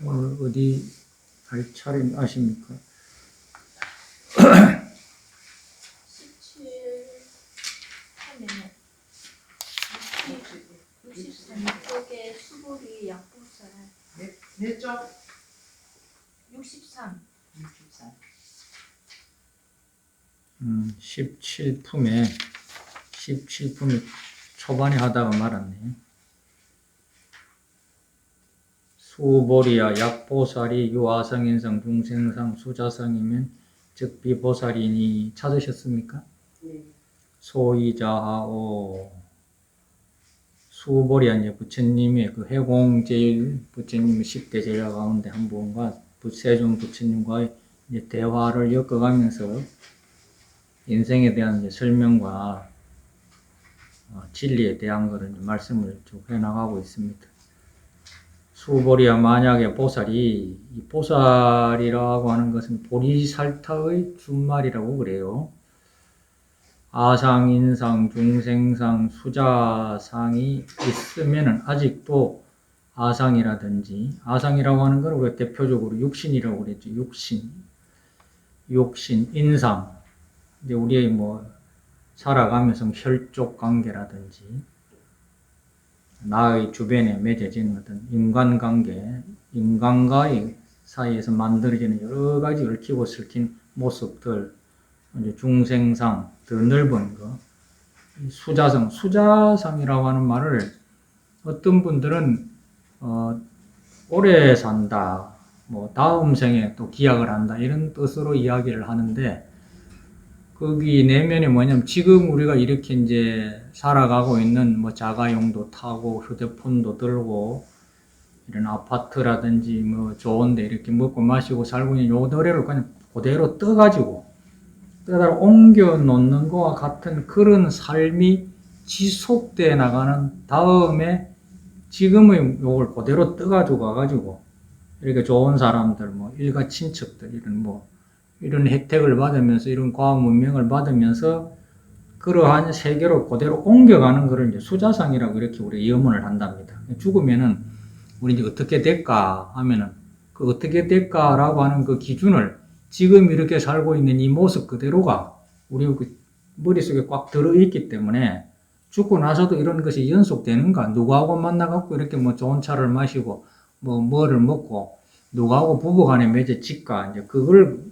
어디 할 차림 아십니까? 17 하면은 63쪽에 수보리 약보살 몇 쪽? 63 64. 17품에 초반에 하다가 말았네. 수보리야 약보살이 유아상인상 중생상 수자상이면 즉 비보살이니 찾으셨습니까? 네. 소이자하오 수보리야 이제 부처님의 그 해공제일 부처님의 10대 제자 가운데 한 분과 세존 부처님과의 이제 대화를 엮어가면서 인생에 대한 이제 설명과 진리에 대한 것을 말씀을 쭉 해나가고 있습니다. 수보리야 만약에 보살이, 이 보살이라고 하는 것은 보리살타의 준말이라고 그래요. 아상, 인상, 중생상, 수자상이 있으면은 아직도 아상이라든지, 아상이라고 하는 건 우리가 대표적으로 육신이라고 그랬죠. 육신, 인상. 이제 우리의 살아가면서 혈족 관계라든지, 나의 주변에 맺어지는 어떤 인간관계, 인간과의 사이에서 만들어지는 여러 가지 얽히고 설킨 모습들, 이제 중생상, 더 넓은 거, 수자상이라고 하는 말을 어떤 분들은, 오래 산다, 다음 생에 또 기약을 한다, 이런 뜻으로 이야기를 하는데, 거기 내면이 뭐냐면 지금 우리가 이렇게 이제 살아가고 있는 자가용도 타고 휴대폰도 들고 이런 아파트라든지 좋은데 이렇게 먹고 마시고 살고 있는 요 노래를 그냥 그대로 떠가지고 옮겨 놓는 것과 같은 그런 삶이 지속돼 나가는 다음에 지금의 요걸 그대로 떠가지고 가가지고 이렇게 좋은 사람들 일가 친척들 이런 혜택을 받으면서 이런 과학 문명을 받으면서 그러한 세계로 그대로 옮겨가는 것을 이제 수자상이라고 이렇게 우리 염원을 한답니다. 죽으면은 우리 이제 어떻게 될까 하면은 그 어떻게 될까라고 하는 그 기준을 지금 이렇게 살고 있는 이 모습 그대로가 우리 그 머릿속에 꽉 들어있기 때문에 죽고 나서도 이런 것이 연속되는가? 누구하고 만나갖고 이렇게 좋은 차를 마시고 뭐를 먹고 누구하고 부부간에 맺어질까? 이제 그걸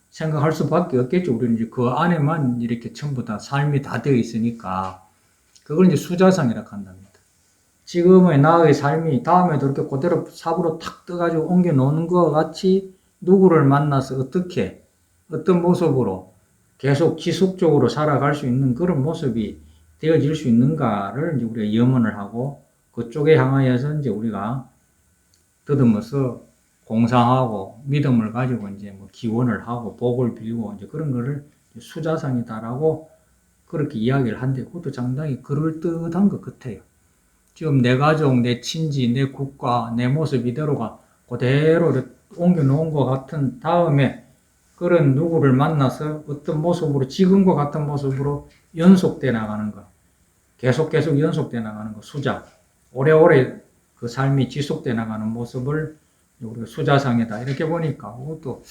생각할 수밖에 없겠죠. 우리는 이제 그 안에만 이렇게 전부 다 삶이 다 되어 있으니까. 그걸 이제 수자상이라고 한답니다. 지금의 나의 삶이 다음에도 이렇게 그대로 삽으로 탁 떠가지고 옮겨 놓는 것 같이 누구를 만나서 어떻게, 어떤 모습으로 계속 지속적으로 살아갈 수 있는 그런 모습이 되어질 수 있는가를 이제 우리가 염원을 하고 그쪽에 향하여서 이제 우리가 더듬어서 공상하고 믿음을 가지고 이제 기원을 하고 복을 빌고 이제 그런 거를 수자상이다라고 그렇게 이야기를 한데 그것도 상당히 그럴듯한 것 같아요. 지금 내 가족, 내 친지, 내 국가, 내 모습 이대로가 그대로 옮겨 놓은 것 같은 다음에 그런 누구를 만나서 어떤 모습으로 지금과 같은 모습으로 연속돼 나가는 것, 계속 연속돼 나가는 것, 수자, 오래오래 그 삶이 지속돼 나가는 모습을 우리가 수자상이다 이렇게 보니까 그것도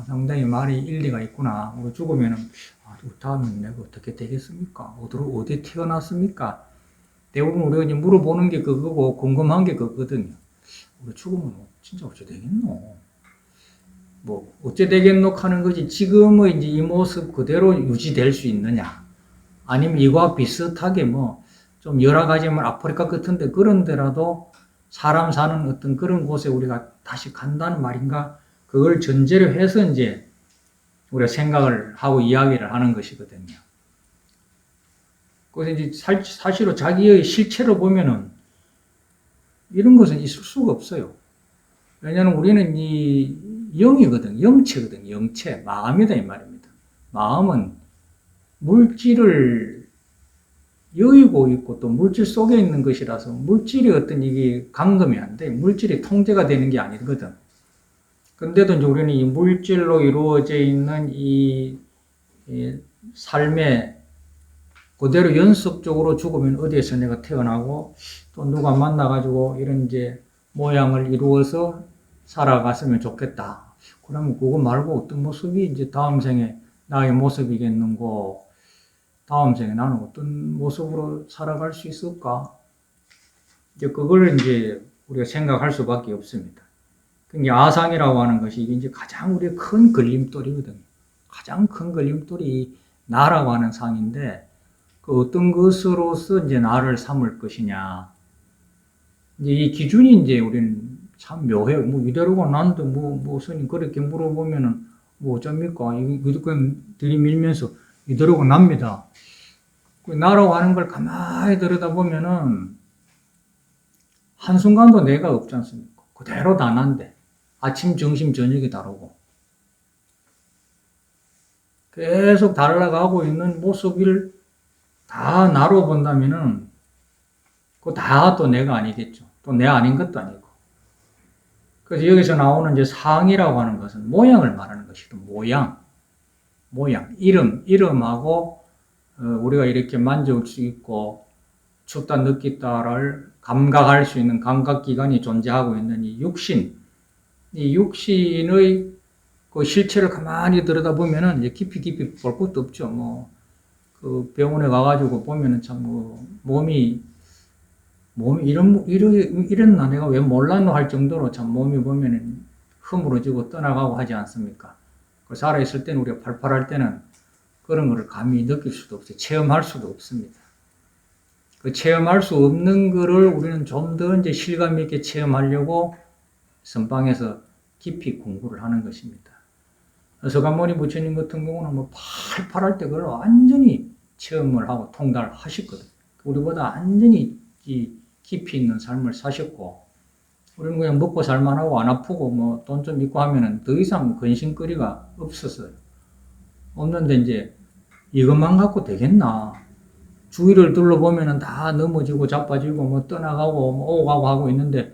상당히 말이 일리가 있구나. 우리 죽으면은 다음에 내가 어떻게 되겠습니까? 어디 태어났습니까? 대부분 우리가 이제 물어보는 게 그거고 궁금한 게 그거거든요. 우리 죽으면 진짜 어째 되겠노? 어째 되겠노 하는 거지 지금의 이제 이 모습 그대로 유지될 수 있느냐? 아니면 이거와 비슷하게 좀 여러 가지 아프리카 같은데 그런 데라도 사람 사는 어떤 그런 곳에 우리가 다시 간다는 말인가? 그걸 전제로 해서 이제 우리가 생각을 하고 이야기를 하는 것이거든요. 그래서 이제 사실은 자기의 실체로 보면은 이런 것은 있을 수가 없어요. 왜냐하면 우리는 이 영이거든, 영체거든, 영체, 마음이다 이 말입니다. 마음은 물질을 여의고 있고 또 물질 속에 있는 것이라서 물질이 어떤 이게 감금이 안 돼. 물질이 통제가 되는 게 아니거든. 근데도 이제 우리는 이 물질로 이루어져 있는 이 삶에 그대로 연속적으로 죽으면 어디에서 내가 태어나고 또 누가 만나가지고 이런 이제 모양을 이루어서 살아갔으면 좋겠다. 그러면 그거 말고 어떤 모습이 이제 다음 생에 나의 모습이겠는고, 다음 생에 나는 어떤 모습으로 살아갈 수 있을까? 이제 그걸 이제 우리가 생각할 수밖에 없습니다. 그러니까 아상이라고 하는 것이 이게 이제 가장 우리의 큰 걸림돌이거든요. 가장 큰 걸림돌이 나라고 하는 상인데, 그 어떤 것으로서 이제 나를 삼을 것이냐. 이제 이 기준이 이제 우리는 참 묘해요. 뭐 이대로가 난데 스님 그렇게 물어보면은 뭐 어쩝니까? 이거 그냥 들이밀면서 이대로가 납니다. 그 나라고 하는 걸 가만히 들여다보면은 한순간도 내가 없지 않습니까? 그대로 다 난데. 아침, 점심, 저녁이 다르고. 계속 달라가고 있는 모습을 다 나로 본다면은 그거 다 또 내가 아니겠죠. 또 내 아닌 것도 아니고. 그래서 여기서 나오는 이제 상이라고 하는 것은 모양을 말하는 것이거든. 모양, 이름하고 우리가 이렇게 만져볼 수 있고 춥다 느끼다를 감각할 수 있는 감각기관이 존재하고 있는 이 육신의 그 실체를 가만히 들여다보면은 이제 깊이 볼 것도 없죠. 그 병원에 가가지고 보면은 참 몸이 이랬나 내가 왜 몰랐노 할 정도로 참 몸이 보면은 허물어지고 떠나가고 하지 않습니까? 살아있을 때는 우리가 팔팔할 때는 그런 거를 감히 느낄 수도 없어요. 체험할 수도 없습니다. 그 체험할 수 없는 거를 우리는 좀 더 이제 실감 있게 체험하려고 선방에서 깊이 공부를 하는 것입니다. 서간모니 부처님 같은 경우는 팔팔할 때 그걸 완전히 체험을 하고 통달하셨거든요. 우리보다 완전히 깊이 있는 삶을 사셨고, 우리는 그냥 먹고 살만하고 안 아프고 돈 좀 있고 하면은 더 이상 근심거리가 없었어요. 없는데 이제 이것만 갖고 되겠나? 주위를 둘러보면은 다 넘어지고 자빠지고 떠나가고 오고 가고 하고 있는데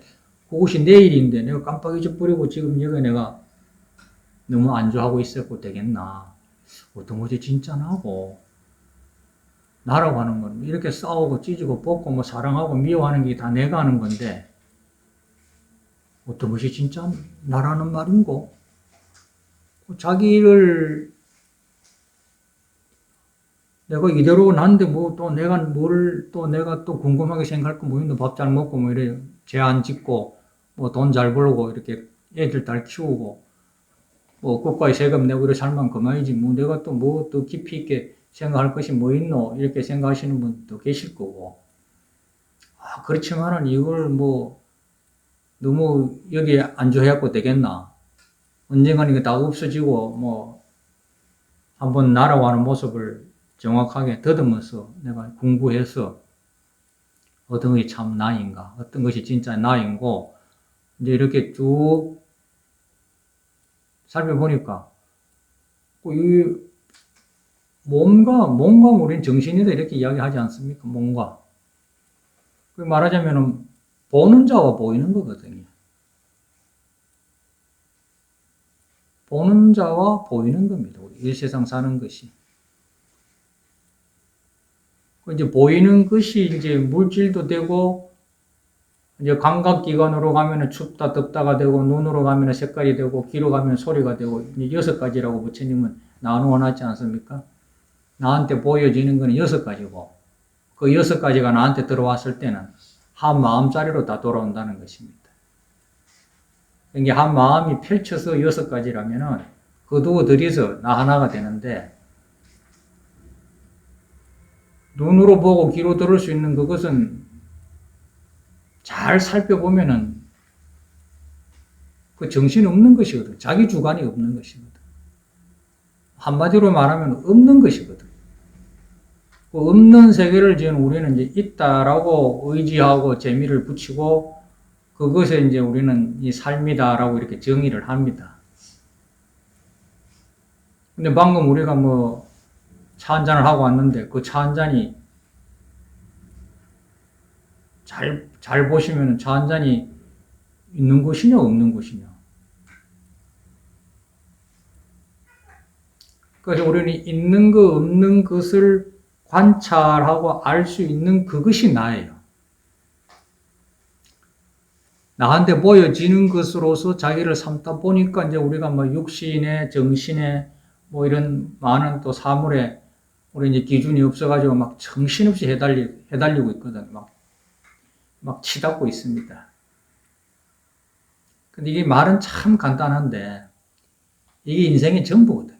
그것이 내일인데 내가 깜빡 잊어버리고 지금 여기 내가 너무 안주하고 있었고 되겠나? 어떤 것이 진짜 나고 나라고 하는 건 이렇게 싸우고 찢고 볶고 사랑하고 미워하는 게 다 내가 하는 건데 어떤 것이 진짜 나라는 말인고 자기를 내가 이대로 난데 또 내가 또 궁금하게 생각할 거 있노? 밥 잘 먹고 이래 죄 안 짓고 돈 잘 벌고 이렇게 애들 잘 키우고 국가에 세금 내고 이래 살만 그만이지 내가 또 깊이 있게 생각할 것이 있노? 이렇게 생각하시는 분도 계실 거고. 그렇지만은 이걸 너무 여기에 안주해갖고 되겠나? 언젠간 이게 다 없어지고 한번 나라고 하는 모습을 정확하게 더듬어서 내가 공부해서 어떤 것이 참 나인가, 어떤 것이 진짜 나인고, 이제 이렇게 쭉 살펴보니까, 이 몸과 우리는 정신이다 이렇게 이야기하지 않습니까? 몸과. 말하자면 보는 자와 보이는 거거든요. 보는 자와 보이는 겁니다. 우리 이 세상 사는 것이. 이제 보이는 것이 이제 물질도 되고, 이제 감각기관으로 가면은 춥다 덥다가 되고, 눈으로 가면은 색깔이 되고, 귀로 가면 소리가 되고, 이제 6가지라고 부처님은 나누어 놨지 않습니까? 나한테 보여지는 것은 6가지고, 그 6가지가 나한테 들어왔을 때는 한 마음짜리로 다 돌아온다는 것입니다. 이게 한 마음이 펼쳐서 6가지라면은, 그 두 들이서 나 하나가 되는데, 눈으로 보고 귀로 들을 수 있는 그것은 잘 살펴보면은 그 정신 없는 것이거든. 자기 주관이 없는 것이거든. 한마디로 말하면 없는 것이거든. 그 없는 세계를 지금 우리는 이제 있다라고 의지하고 재미를 붙이고 그것에 이제 우리는 이 삶이다라고 이렇게 정의를 합니다. 근데 방금 우리가 차 한잔을 하고 왔는데 그 차 한잔이 잘 보시면 차 한잔이 있는 것이냐 없는 것이냐. 그래서 우리는 있는 것 없는 것을 관찰하고 알 수 있는 그것이 나예요. 나한테 보여지는 것으로서 자기를 삼다 보니까 이제 우리가 뭐 육신의, 정신의 뭐 이런 많은 또 사물에 우리 이제 기준이 없어가지고 막 정신없이 해달리고 있거든. 막 치닫고 있습니다. 근데 이게 말은 참 간단한데 이게 인생의 전부거든요.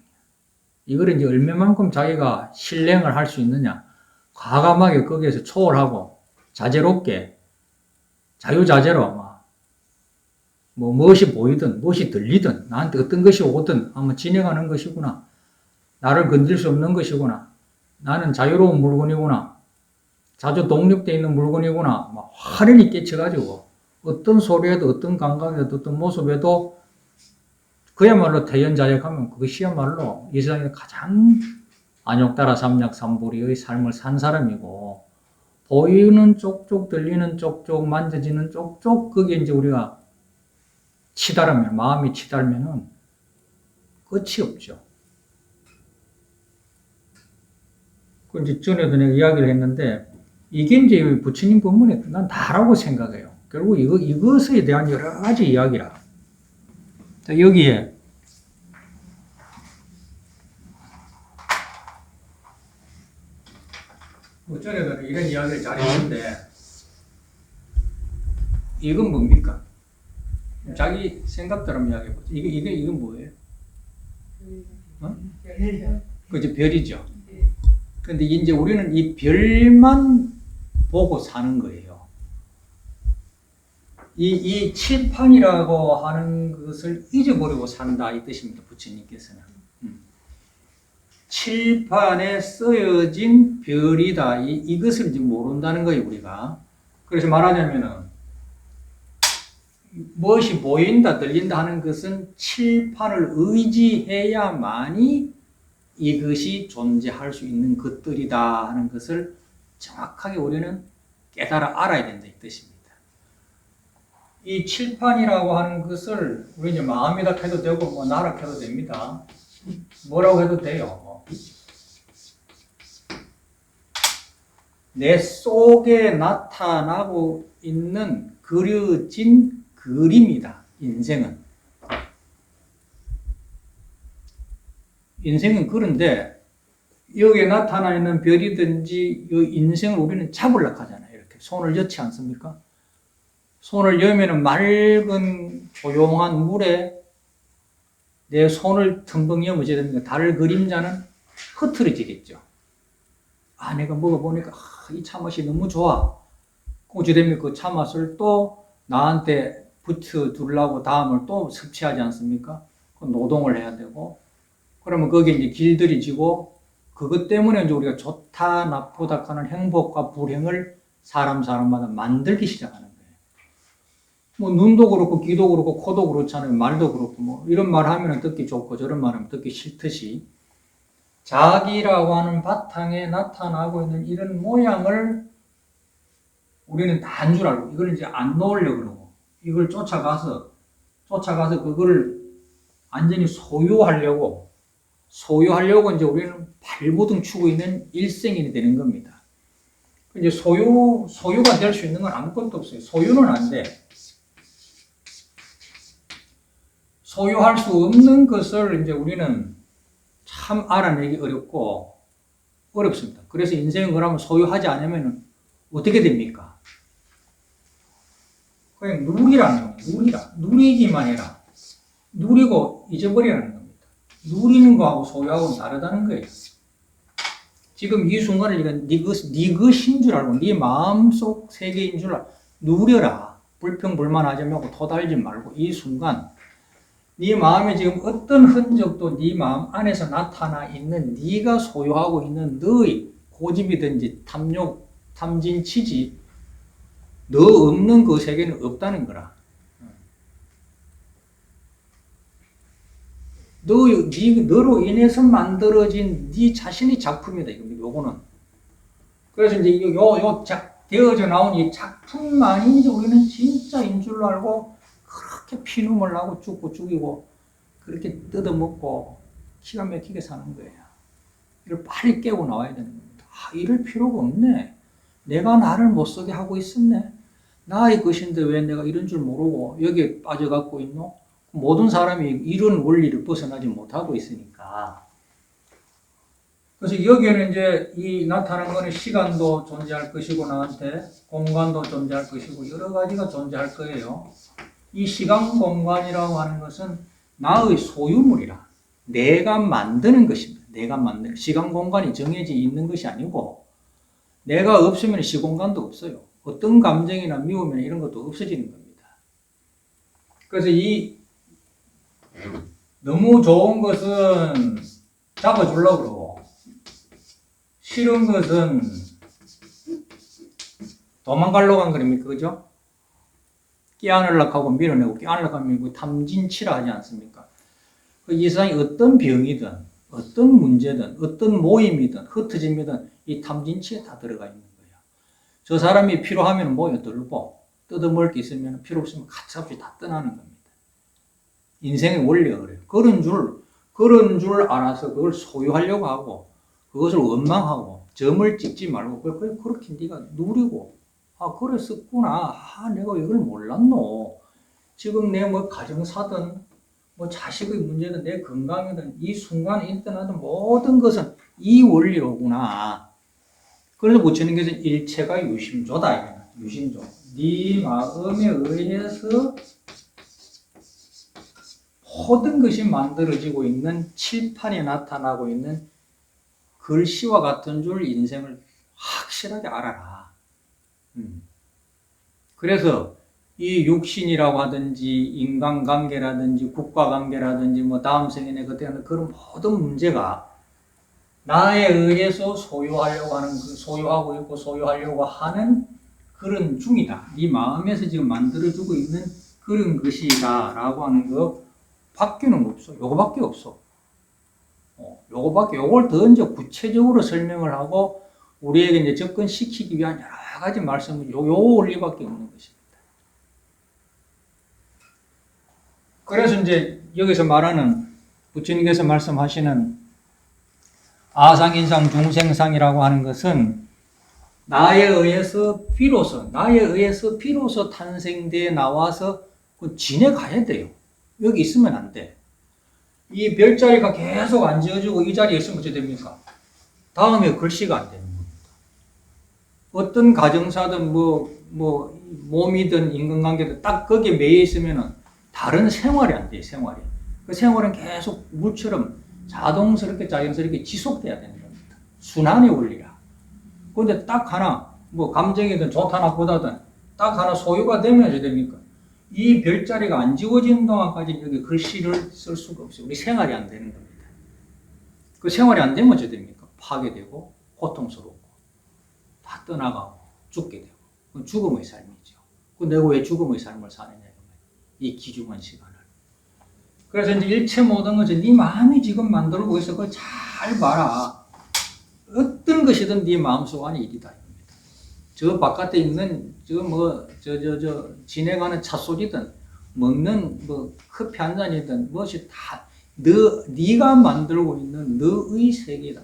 이걸 이제 얼마만큼 자기가 실행을 할 수 있느냐. 과감하게 거기에서 초월하고 자제롭게 자유자재로 뭐 무엇이 보이든 무엇이 들리든 나한테 어떤 것이 오든 한번 진행하는 것이구나. 나를 건들 수 없는 것이구나. 나는 자유로운 물건이구나. 자주 독립되어 있는 물건이구나. 막 화련히 깨쳐가지고 어떤 소리에도 어떤 감각에도 어떤 모습에도 그야말로 태연자역하면 그것이야말로 이 세상에 가장 안욕따라 삼약삼보리의 삶을 산 사람이고 보이는 쪽쪽 들리는 쪽쪽 만져지는 쪽쪽 그게 이제 우리가 치달으면 마음이 치달면은 끝이 없죠. 그 이제 전에도 내가 이야기를 했는데 이게 이제 부처님 법문에 난 다라고 생각해요. 결국 이것에 대한 여러 가지 이야기라. 자, 여기에 전에도 이런 이야기를 잘 했는데 이건 뭡니까? 자기 생각대로 이야기해보죠. 이건 뭐예요? 어? 그죠, 별이죠. 근데 이제 우리는 이 별만 보고 사는 거예요. 이 칠판이라고 하는 것을 잊어버리고 산다 이 뜻입니다. 부처님께서는. 칠판에 쓰여진 별이다. 이것을 이제 모른다는 거예요, 우리가. 그래서 말하자면은 무엇이 보인다, 들린다 하는 것은 칠판을 의지해야만이 이것이 존재할 수 있는 것들이다 하는 것을 정확하게 우리는 깨달아 알아야 된다 이 뜻입니다. 이 칠판이라고 하는 것을 우리 이제 마음이다 해도 되고 뭐 나라 해도 됩니다. 뭐라고 해도 돼요. 내 속에 나타나고 있는 그려진 그림이다. 인생은 그런데 여기에 나타나 있는 별이든지 이 인생을 우리는 잡으려고 하잖아요. 이렇게 손을 여지 않습니까? 손을 여면은 맑은 조용한 물에 내 손을 텀벙 여머져야 됩니다. 달 그림자는 흐트러지겠죠. 내가 먹어보니까 이 차맛이 너무 좋아. 어찌 되면 그 차맛을 또 나한테 붙여두려고 다음을 또 섭취하지 않습니까? 그 노동을 해야 되고 그러면 거기에 이제 길들이 지고 그것 때문에 이제 우리가 좋다 나쁘다 하는 행복과 불행을 사람마다 만들기 시작하는 거예요. 뭐 눈도 그렇고 귀도 그렇고 코도 그렇잖아요. 말도 그렇고 뭐 이런 말 하면 듣기 좋고 저런 말 하면 듣기 싫듯이 자기라고 하는 바탕에 나타나고 있는 이런 모양을 우리는 다 한 줄 알고 이걸 이제 안 놓으려고 그러고 이걸 쫓아가서 그거를 완전히 소유하려고 이제 우리는 발버둥 치고 있는 일생이 되는 겁니다. 이제 소유가 될 수 있는 건 아무것도 없어요. 소유는 안 돼. 소유할 수 없는 것을 이제 우리는 참 알아내기 어렵습니다. 그래서 인생은 그러면 소유하지 않으면 어떻게 됩니까? 그냥 누리라는 겁니다. 누리기만 해라. 누리고 잊어버리라는 겁니다. 누리는 거하고 소유하고는 다르다는 거예요. 지금 이 순간을 네 것인 줄 알고 네 마음속 세계인 줄 알고 누려라. 불평불만하지 말고 토달지 말고 이 순간 네 마음에 지금 어떤 흔적도 네 마음 안에서 나타나 있는 네가 소유하고 있는 너의 고집이든지 탐욕, 탐진, 치지 너 없는 그 세계는 없다는 거라. 너로 인해서 만들어진 네 자신의 작품이다. 요거는. 그래서 이제 되어져 나온 이 작품만이 이제 우리는 진짜인 줄로 알고 그렇게 피눈물 나고 죽이고 그렇게 뜯어먹고 기가 막히게 사는 거예요. 이걸 빨리 깨고 나와야 되는 겁니다. 이럴 필요가 없네. 내가 나를 못 쓰게 하고 있었네. 나의 것인데 왜 내가 이런 줄 모르고 여기에 빠져갖고 있노? 모든 사람이 이런 원리를 벗어나지 못하고 있으니까. 그래서 여기에는 이제 이 나타난 거는 시간도 존재할 것이고 나한테 공간도 존재할 것이고 여러 가지가 존재할 거예요. 이 시간 공간이라고 하는 것은 나의 소유물이라. 내가 만드는 것입니다. 내가 만드는 시간 공간이 정해져 있는 것이 아니고 내가 없으면 시공간도 없어요. 어떤 감정이나 미움이나 이런 것도 없어지는 겁니다. 그래서 이 너무 좋은 것은 잡아주려고 그러고 싫은 것은 도망가려고 한 거니까 그죠? 끼안으려고 하고 밀어내고 끼안으려고 하면 탐진치라 하지 않습니까? 이 세상에 어떤 병이든 어떤 문제든 어떤 모임이든 흩어짐이든 이 탐진치에 다 들어가 있는 거예요. 저 사람이 필요하면 모여들고 뜯어먹을 게 있으면 필요 없으면 가차없이 다 떠나는 겁니다. 인생의 원리가 그래요. 그런 줄 알아서 그걸 소유하려고 하고 그것을 원망하고 점을 찍지 말고 그렇게 네가 누리고 그랬었구나. 내가 이걸 몰랐노. 지금 내 뭐 가정사든 뭐 자식의 문제든 내 건강이든 이 순간에 일어나는 모든 것은 이 원리로구나. 그래서 붙이는 것은 일체가 유심조다. 유심조. 네 마음에 의해서 모든 것이 만들어지고 있는 칠판에 나타나고 있는 글씨와 같은 줄 인생을 확실하게 알아라. 그래서 이 육신이라고 하든지 인간관계라든지 국가관계라든지 뭐 다음 생에 그때 하는 그런 모든 문제가 나에 의해서 소유하려고 하는 소유하고 있고 소유하려고 하는 그런 중이다. 네 마음에서 지금 만들어주고 있는 그런 것이다 라고 하는 거 밖에는 없어. 요거밖에 없어. 요걸 더 이제 구체적으로 설명을 하고 우리에게 이제 접근시키기 위한 여러 가지 말씀을 요 원리밖에 없는 것입니다. 그래서 이제 여기서 말하는 부처님께서 말씀하시는 아상인상 중생상이라고 하는 것은 나에 의해서 비로소 탄생돼 나와서 지내가야 돼요. 여기 있으면 안 돼. 이 별자리가 계속 안 지어지고 이 자리에 있으면 어떻게 됩니까? 다음에 글씨가 안 되는 겁니다. 어떤 가정사든 몸이든 인간관계든 딱 거기에 매여 있으면은 다른 생활이 안 돼요, 생활이. 그 생활은 계속 물처럼 자동스럽게 자연스럽게 지속돼야 되는 겁니다. 순환의 원리라. 그런데 딱 하나, 감정이든 좋다 나쁘다든 딱 하나 소유가 되면 어떻게 됩니까? 이 별자리가 안 지워지는 동안까지 여기 글씨를 쓸 수가 없어요. 우리 생활이 안 되는 겁니다. 그 생활이 안 되면 어떻게 됩니까? 파괴되고, 고통스럽고, 다 떠나가고, 죽게 되고. 그건 죽음의 삶이죠. 내가 왜 죽음의 삶을 사느냐. 이 귀중한 시간을. 그래서 이제 일체 모든 것은 네 마음이 지금 만들고 있어. 그걸 잘 봐라. 어떤 것이든 네 마음속 안에 일이다. 저 바깥에 있는 지내가는 차 소리든 먹는 커피 한 잔이든 무엇이 다 네가 만들고 있는 너의 세계다.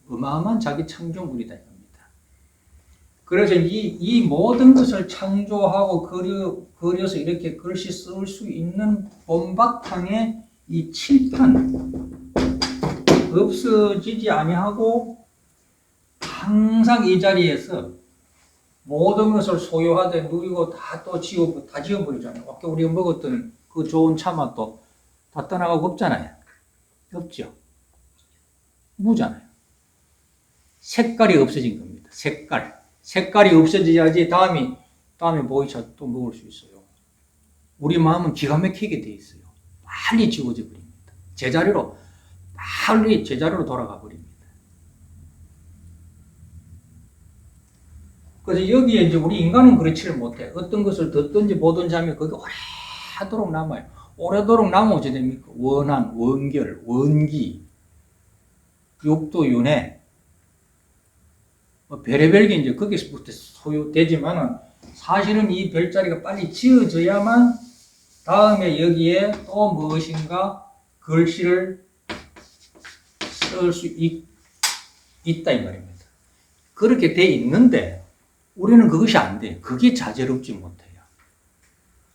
어마어마한 자기 창조물이다 이겁니다. 그래서 이 모든 것을 창조하고 그려서 이렇게 글씨 쓸 수 있는 본바탕에 이 칠판 없어지지 아니하고 항상 이 자리에서 모든 것을 소유하되 누리고 다 지워버리잖아요. 아까 우리가 먹었던 그 좋은 차맛도 다 떠나가고 없잖아요. 없죠. 무잖아요. 색깔이 없어진 겁니다. 색깔이 없어져야지 다음에 보이차 또 먹을 수 있어요. 우리 마음은 기가 막히게 돼 있어요. 빨리 지워져 버립니다. 빨리 제자리로 돌아가 버립니다. 그래서 여기에 이제 우리 인간은 그렇지를 못해. 어떤 것을 듣든지 보든지 하면 그게 오래도록 남아요. 오래도록 남으면 어찌 됩니까? 원한, 원결, 원기, 육도, 윤회. 별의별 게 이제 거기서부터 소유되지만은 사실은 이 별자리가 빨리 지어져야만 다음에 여기에 또 무엇인가 글씨를 쓸 수 있다 이 말입니다. 그렇게 돼 있는데 우리는 그것이 안 돼. 그게 자제롭지 못해요.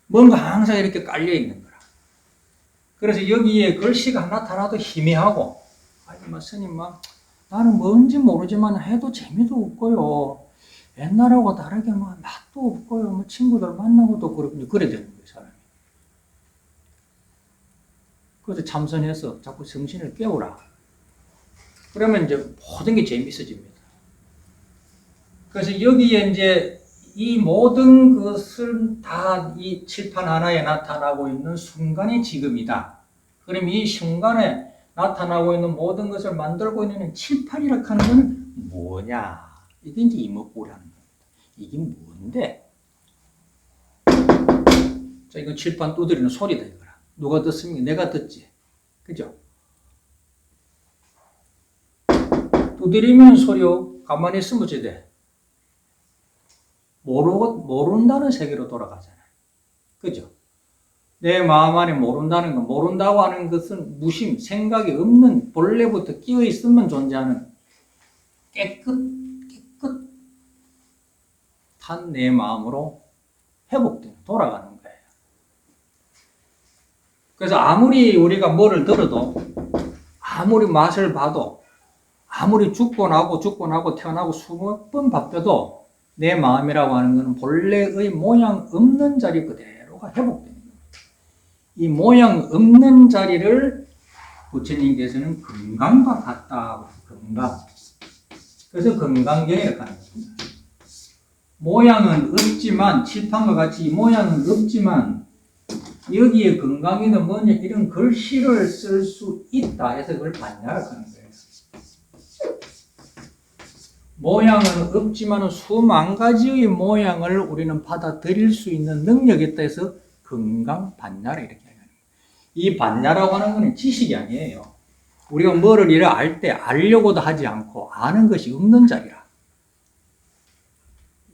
뭔가 항상 이렇게 깔려 있는 거라. 그래서 여기에 글씨가 나타나도 희미하고, 아니, 스님, 나는 뭔지 모르지만 해도 재미도 없고요. 옛날하고 다르게 맛도 없고요. 친구들 만나고도 그렇군요. 그래 되는 거예요, 사람이. 그래서 참선해서 자꾸 정신을 깨우라. 그러면 이제 모든 게 재밌어집니다. 그래서 여기에 이제 이 모든 것을 다 이 칠판 하나에 나타나고 있는 순간이 지금이다. 그럼 이 순간에 나타나고 있는 모든 것을 만들고 있는 칠판이라고 하는 것은 뭐냐? 이게 이제 이목구라는 겁니다. 이게 뭔데? 자, 이거 칠판 두드리는 소리다, 이거라. 누가 듣습니까? 내가 듣지. 그죠? 두드리면 소리요. 가만히 있으면 어찌 돼? 모른다는 세계로 돌아가잖아요. 그죠? 내 마음 안에 모른다는 건, 모른다고 하는 것은 무심, 생각이 없는, 본래부터 끼어 있으면 존재하는 깨끗한 내 마음으로 회복되는, 돌아가는 거예요. 그래서 아무리 우리가 뭐를 들어도, 아무리 맛을 봐도, 아무리 죽고 나고 태어나고 20번 바뀌어도 내 마음이라고 하는 것은 본래의 모양 없는 자리 그대로가 회복되는 겁니다. 이 모양 없는 자리를 부처님께서는 건강과 같다. 건강. 그래서 건강경이라고 하는 겁니다. 모양은 없지만, 칠판과 같이 모양은 없지만, 여기에 건강에는 뭐냐, 이런 글씨를 쓸 수 있다 해서 그걸 반야라고 하는 거예요. 모양은 없지만 수만 가지의 모양을 우리는 받아들일 수 있는 능력이 있다 해서 건강 반야라 이렇게 하는 거예요. 이 반야라고 하는 것은 지식이 아니에요. 우리가 뭐를 이래 알 때 알려고도 하지 않고 아는 것이 없는 자리라.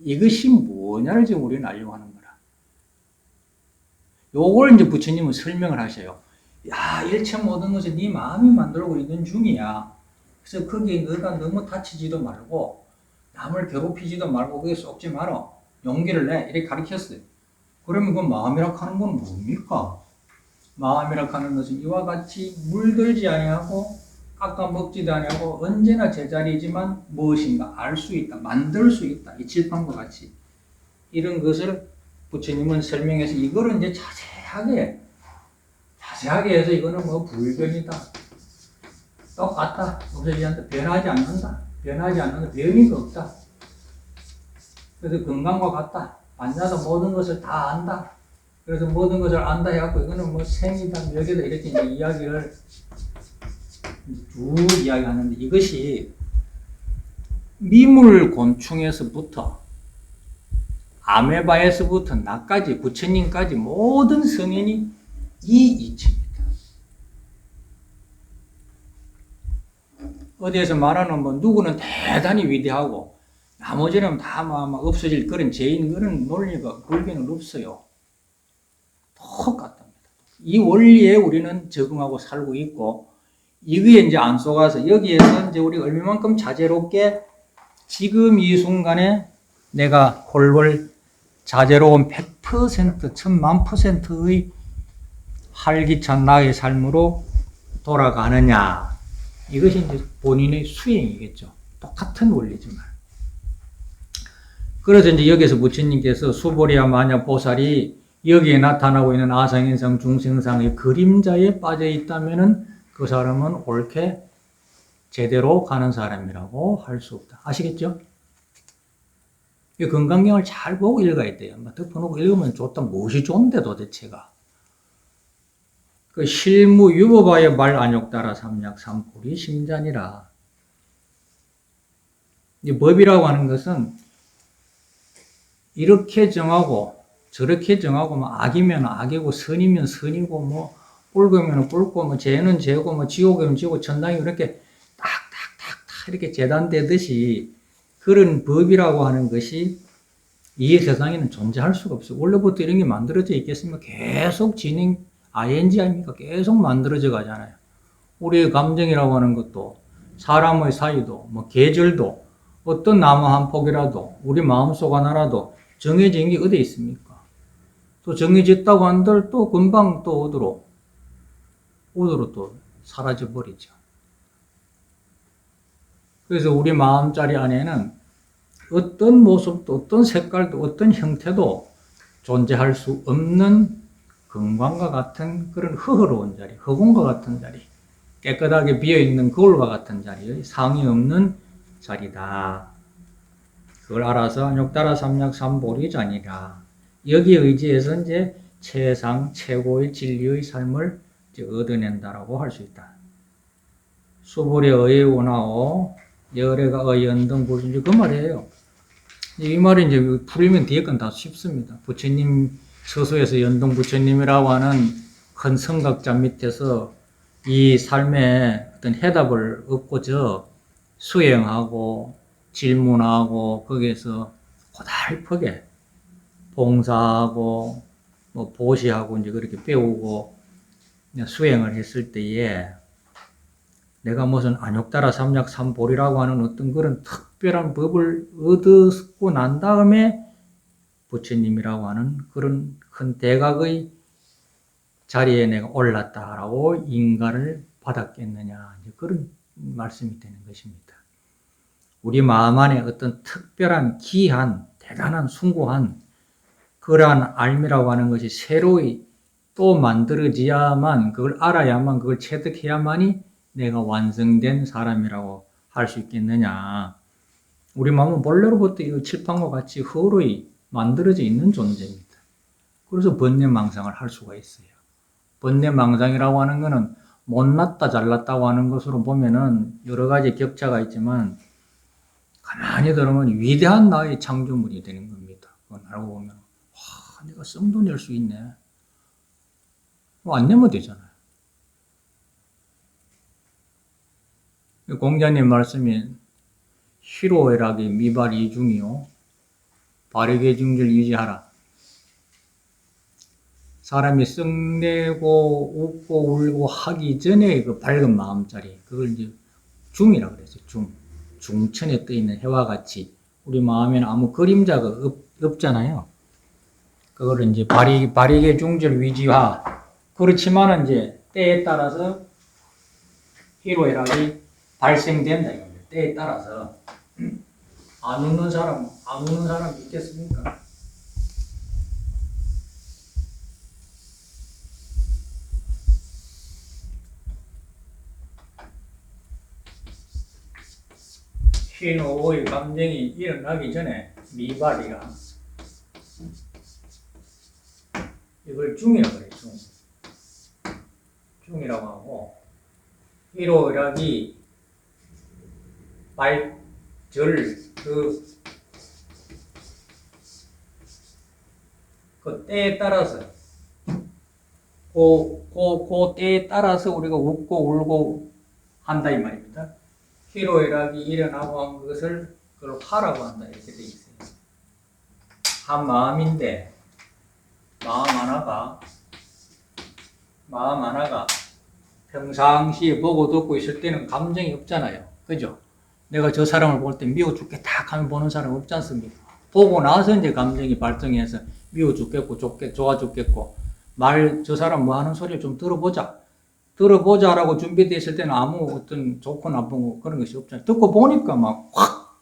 이것이 뭐냐를 지금 우리는 알려고 하는 거라. 요걸 이제 부처님은 설명을 하셔요. 야, 일체 모든 것은 네 마음이 만들고 있는 중이야. 그래서 거기에 너가 너무 다치지도 말고 남을 괴롭히지도 말고 거기에 쏙지 마라. 용기를 내. 이렇게 가르쳤어요. 그러면 그 마음이라고 하는 건 뭡니까? 마음이라고 하는 것은 이와 같이 물들지 아니하고 깎아먹지도 아니하고 언제나 제자리지만 무엇인가 알 수 있다. 만들 수 있다. 이 칠판과 같이. 이런 것을 부처님은 설명해서 이거를 이제 자세하게 해서 이거는 뭐 불변이다. 똑같다. 우리한테 변하지 않는다. 변이가 없다. 그래서 건강과 같다. 반야도 모든 것을 다 안다. 그래서 모든 것을 안다 해갖고 이거는 뭐 생이다, 멸이다 이렇게 이제 이야기를 쭉 이야기하는데 이것이 미물 곤충에서부터 아메바에서부터 나까지 부처님까지 모든 성인이 이 이치입니다. 어디에서 말하는 뭐 누구는 대단히 위대하고 나머지는 다 막 없어질 그런 죄인 그런 논리가 불교는 없어요. 똑같답니다. 이 원리에 우리는 적응하고 살고 있고 이거에 이제 안 속아서 여기에서 이제 우리가 얼마만큼 자제롭게 지금 이 순간에 내가 홀월 자제로운 100% 1000,000%의 활기찬 나의 삶으로 돌아가느냐. 이것이 이제 본인의 수행이겠죠. 똑같은 원리지만. 그래서 이제 여기서 부처님께서 수보리야 마냐 보살이 여기에 나타나고 있는 아상인상 중생상의 그림자에 빠져 있다면은 그 사람은 옳게 제대로 가는 사람이라고 할 수 없다. 아시겠죠? 이 건강경을 잘 보고 읽어야 돼요. 덮어놓고 읽으면 좋다. 무엇이 좋은데 도대체가. 그 실무 유법하여 말 안욕따라 삼약 삼불이 심자니라. 이 법이라고 하는 것은 이렇게 정하고 저렇게 정하고 뭐 악이면 악이고 선이면 선이고 뭐 뿔거면 뿔고 뭐 죄는 죄고 뭐 지옥이면 지옥 천당이 이렇게 딱딱딱딱 이렇게 재단되듯이 그런 법이라고 하는 것이 이 세상에는 존재할 수가 없어요. 원래부터 이런 게 만들어져 있겠습니까? 계속 진행 ing 아닙니까? 계속 만들어져 가잖아요. 우리의 감정이라고 하는 것도 사람의 사이도 뭐 계절도 어떤 나무 한 폭이라도 우리 마음속 하나라도 정해진 게 어디 있습니까? 또 정해졌다고 한들 또 금방 또 어디로 또 사라져 버리죠. 그래서 우리 마음자리 안에는 어떤 모습도 어떤 색깔도 어떤 형태도 존재할 수 없는 금광과 같은 그런 허허로운 자리, 허공과 같은 자리, 깨끗하게 비어있는 거울과 같은 자리의 상이 없는 자리다. 그걸 알아서 안욕따라 삼약 삼보리자니라. 여기에 의지해서 이제 최상 최고의 진리의 삶을 이제 얻어낸다라고 할 수 있다. 수불의 의의 원하오 열애가 의연등 불순지 그 말이에요. 이 말이 이제 풀이면 뒤에 건 다 쉽습니다. 부처님 서소에서 연동 부처님이라고 하는 큰 성각자 밑에서 이 삶의 어떤 해답을 얻고저 수행하고 질문하고 거기에서 고달프게 봉사하고 뭐 보시하고 이제 그렇게 배우고 수행을 했을 때에 내가 무슨 안욕따라 삼약 삼보리라고 하는 어떤 그런 특별한 법을 얻었고 난 다음에 부처님이라고 하는 그런 큰 대각의 자리에 내가 올랐다라고 인가를 받았겠느냐, 이제 그런 말씀이 되는 것입니다. 우리 마음 안에 어떤 특별한 귀한 대단한 숭고한 그러한 알미라고 하는 것이 새로이 또 만들어져야만, 그걸 알아야만, 그걸 체득해야만이 내가 완성된 사람이라고 할 수 있겠느냐. 우리 마음은 본래로부터 이 칠판과 같이 허로이 만들어져 있는 존재입니다. 그래서 번뇌망상을 할 수가 있어요. 번뇌망상이라고 하는 것은 못났다 잘났다고 하는 것으로 보면은 여러 가지 격차가 있지만 가만히 들으면 위대한 나의 창조물이 되는 겁니다. 그건 알고 보면 와, 내가 썸도 낼 수 있네. 뭐 안 내면 되잖아요. 공자님 말씀이 희로애락이 미발 이중이요 바르게 중질 유지하라. 사람이 썩내고 웃고 울고 하기 전에 그 밝은 마음자리, 그걸 이제 중이라고 그랬어요. 중천에 떠 있는 해와 같이 우리 마음에는 아무 그림자가 없잖아요. 그거를 이제 바르게 중질 위지화. 그렇지만은 이제 때에 따라서 희로애락이 발생된다 이겁니다. 때에 따라서 안 웃는 사람 있겠습니까? 희노의 감정이 일어나기 전에 미발이라 이걸 중이라고 그래요. 중이라고 하고 희로애락이 그 때에 따라서 그 때에 따라서 우리가 웃고 울고 한다 이 말입니다. 희로애락이 일어나고 한 것을 그걸 화라고 한다 이렇게 돼 있어요. 한 마음인데 마음 하나가 평상시에 보고 듣고 있을 때는 감정이 없잖아요. 그죠? 내가 저 사람을 볼 때 미워 죽겠다 하면 보는 사람 없지 않습니까? 보고 나서 이제 감정이 발동해서 미워 죽겠고 좋아 죽겠고 저 사람 뭐 하는 소리를 좀 들어보자라고 준비되어 있을 때는 아무 어떤 좋고 나쁜 거 그런 것이 없잖아요. 듣고 보니까 막 확,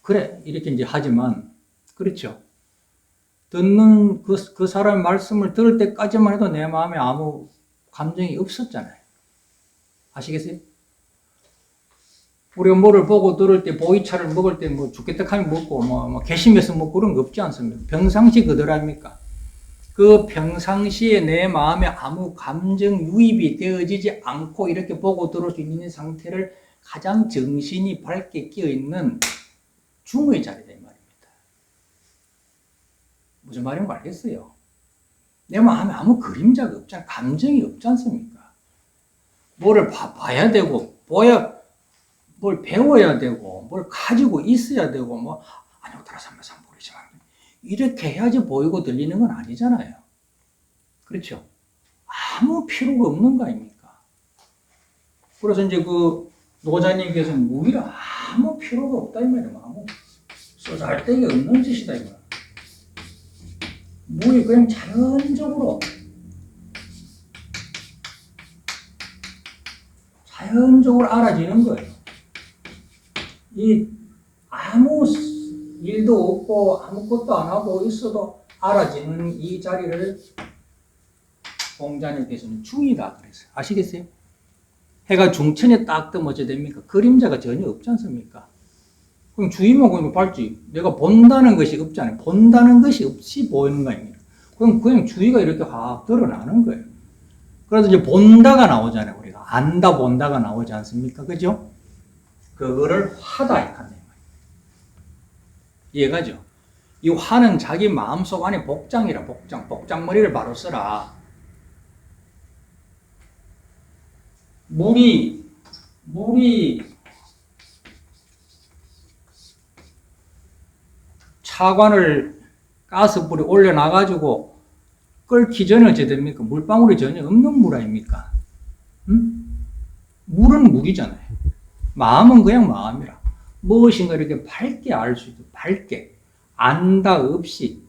그래 이렇게 이제 하지만 그렇죠. 듣는 그 사람의 말씀을 들을 때까지만 해도 내 마음에 아무 감정이 없었잖아요. 아시겠어요? 우리가 뭐를 보고 들을 때 보이차를 먹을 때 뭐 죽겠다 하면 먹고 뭐 개심해서 먹고 그런 거 없지 않습니까? 평상시 그대로 아닙니까? 그 평상시에 내 마음에 아무 감정 유입이 되어지지 않고 이렇게 보고 들을 수 있는 상태를 가장 정신이 밝게 끼어 있는 중의 자리다 이 말입니다. 무슨 말인지 알겠어요? 내 마음에 아무 그림자가 없잖아요. 감정이 없지 않습니까? 뭐를 봐야 되고 뭘 배워야 되고 뭘 가지고 있어야 되고 뭐 안욕따라 삼약삼보리지만 이렇게 해야지 보이고 들리는 건 아니잖아요. 그렇죠? 아무 필요가 없는 거 아닙니까? 그래서 이제 그 노자님께서는 무기가 아무 필요가 없다 이 말이야. 아무 쓰잘데기 없는 짓이다 이거야. 무기 그냥 자연적으로 알아지는 거예요. 이 아무 일도 없고 아무것도 안 하고 있어도 알아지는 이 자리를 공자님께서는 중이다 그랬어요. 아시겠어요? 해가 중천에 딱 뜨면 어찌 됩니까? 그림자가 전혀 없지 않습니까? 그럼 주위만 보면 밝지. 내가 본다는 것이 없잖아요. 본다는 것이 없이 보이는 거 아닙니까? 그냥 주위가 이렇게 확 드러나는 거예요. 그래서 이제 본다가 나오잖아요. 우리가 안다 본다가 나오지 않습니까? 그죠? 그거를 화다 이렇게 한다. 이해가죠? 이 화는 자기 마음속 안에 복장이라 복장머리를 바로 써라. 물이 차관을 가스불에 올려놔가지고 끓기 전에 어찌 됩니까? 물방울이 전혀 없는 물 아닙니까? 물은 물이잖아요. 마음은 그냥 마음이라. 무엇인가 이렇게 밝게 알 수 있도 밝게. 안다 없이.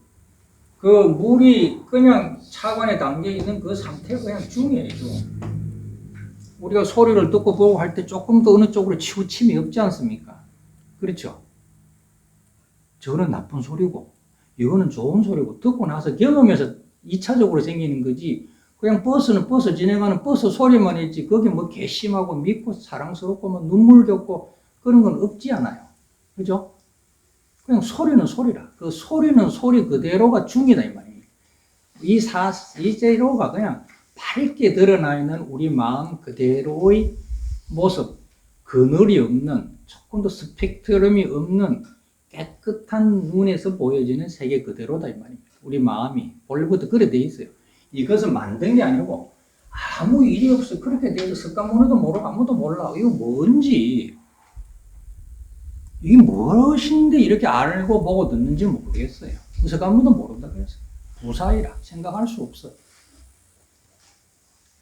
그 물이 그냥 차관에 담겨 있는 그 상태가 그냥 중이에요, 중. 우리가 소리를 듣고 보고 할 때 조금 더 어느 쪽으로 치우침이 없지 않습니까? 그렇죠? 저거는 나쁜 소리고, 이거는 좋은 소리고, 듣고 나서 경험해서 2차적으로 생기는 거지, 그냥 버스는 버스 진행하는 버스 소리만 있지, 거기 뭐 괘씸하고 믿고 사랑스럽고 뭐 눈물겹고 그런 건 없지 않아요. 그죠? 그냥 소리는 소리라. 그 소리는 소리 그대로가 중이다, 이 말입니다. 이 재료가 그냥 밝게 드러나 있는 우리 마음 그대로의 모습, 그늘이 없는, 조금 더 스펙트럼이 없는 깨끗한 눈에서 보여지는 세계 그대로다, 이 말입니다. 우리 마음이 원래부터 그래 돼 있어요. 이것은 만든 게 아니고 아무 일이 없어. 그렇게 돼서 석가모니도 모르고 아무도 몰라. 이거 뭔지, 이게 무엇인데 이렇게 알고 보고 듣는지 모르겠어요. 석가모니도 모른다 그랬어요. 부사이라 생각할 수 없어요.